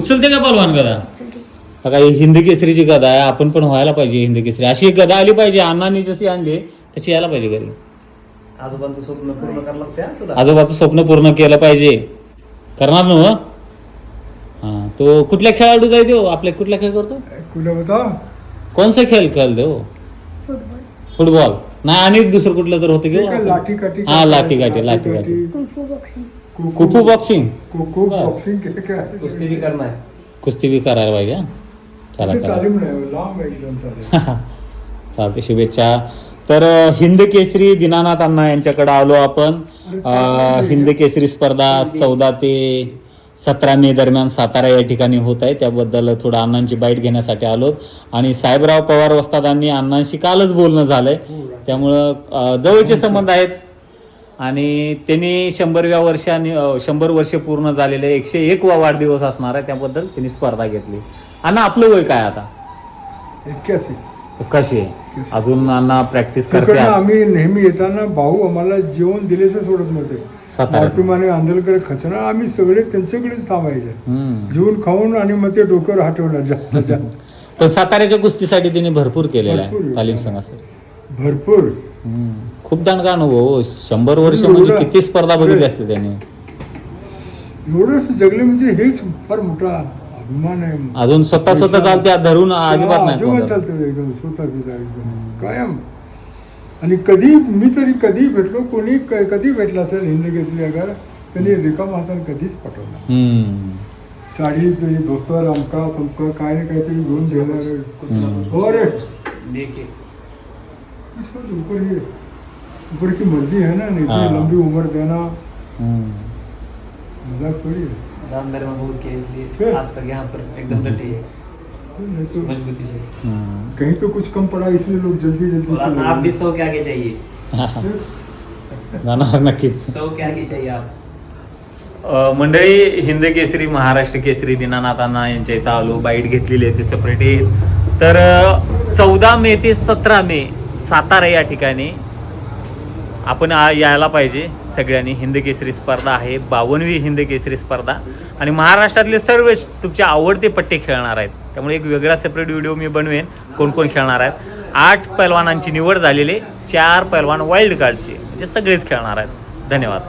उचलते का पलवान गदा? चलते. काही हिंद केसरीची गदा आहे, आपण पण व्हायला पाहिजे हिंद केसरी. अशी एक गदा आली पाहिजे, अण्णांनी जशी आणली तशी यायला पाहिजे घरी. आजोबांचं स्वप्न पूर्ण करायला लागतं हा तुला. आजोबाचं स्वप्न पूर्ण केलं पाहिजे. करणार ना हो? हा, तो कुठल्या खेळाडू आहे तो? आपल्या कुठला खेळ करतो? कुठे होता कोणसा खेळ खेळतो? फुटबॉल. फुटबॉल नाही, आणि दुसरं कुठलं तर होतं ते काय की लाठी काठी हा, लाठी काठी, लाठी काठी. Kung fu boxing. कुफू बॉक्सिंग, कुकू बॉक्सिंग केलं काय कुस्ती बी करणार. कुस्ती बी करायला पाहिजे हा. चला चला तालीम नाही लांब आहे एकदम तालीम. चालते, शुभेच्छा. तर हिंद केसरी दीनानाथ अण्णा यांच्याकडे आलो आपण. हिंद केसरी स्पर्धा 14 ते 17 मे दरम्यान सातारा या ठिकाणी होत आहे. त्याबद्दल थोडं अण्णांची बाईट घेण्यासाठी आलो. आणि साहेबराव पवार वस्तादांनी अण्णांशी कालच बोलणं झालंय, त्यामुळं जवळचे संबंध आहेत. आणि त्यांनी 100 वर्ष पूर्ण झालेले 101वा वाढदिवस असणार आहे, त्याबद्दल त्यांनी स्पर्धा घेतली. अण्णा आपलं वय काय आता? 81. कशी आहे अजून? अण्णा प्रॅक्टिस करते. तिकडनं आम्ही नेहमी येताना भाऊ आम्हाला जेवण दिलेच सोडत नव्हते. सातारा. मारुतीमाने आंदोलकर खचना आम्ही सगळे त्यांच्याकडेच थांबायचे. हम्म. जेवून खाऊन आणि मग ते डोक्यावर हात ठेवणार जास्त. पण साताऱ्याच्या कुस्तीसाठी त्यांनी भरपूर केलेलं आहे, भरपूर. तालीम संघासाठी. भरपूर खूप दणका अनुभव. 100 वर्ष म्हणजे किती स्पर्धा बघितली असते त्यांनी. एवढं जगले म्हणजे हेच फार मोठा अभिमान आहे. अजून स्वतः चालते, धरून अजिबात नाही अजिबात कोणाला. चालतं एकदम स्वतः एकदम कायम. आणि मी तरी कधी भेटलो, कोणी कधी भेटला असेल हिंद केसरी अगर त्यांनी रिकाम हाताने कधीच पाठवला. हम्म. साडी धोतर अमका तमका काय ना काहीतरी घेऊन देणार. हो रे, ऊपर की मर्जी है ना, नहीं हाँ. लंबी उम्र देना हम्म. मजाक थोड़ी है. रामनगर में बहुत के इसलिए आज तक यहाँ पर एकदम डटी है नहीं तो मजबूती से. हम्म. कहीं तो कुछ कम पड़ा इसलिए लोग जल्दी जल्दी और से आप भी 100 के आगे चाहिए. जाणार नक्कीच. 100 के आगे चाहिए आप. मंडळी, हिंद केसरी महाराष्ट्र केसरी दीनानाथ अण्णा यांच्या इथं आलो, बाईट घेतलेली आहे, ते सेपरेट येईल. तर 14 मे ते 17 मे सातारा या ठिकाणी आपण यायला पाहिजे सगळ्यांनी. हिंद केसरी स्पर्धा आहे, 52वी हिंद केसरी स्पर्धा. आणि महाराष्ट्रातले सर्व तुमचे आवडते पट्टे खेळणार आहेत, त्यामुळे एक वेगळा सेपरेट व्हिडिओ मी बनवेन कोण कोण खेळणार आहेत. 8 पैलवानांची निवड झालेली, 4 पैलवान वाईल्ड कार्डचे, म्हणजे सगळेच खेळणार आहेत. धन्यवाद.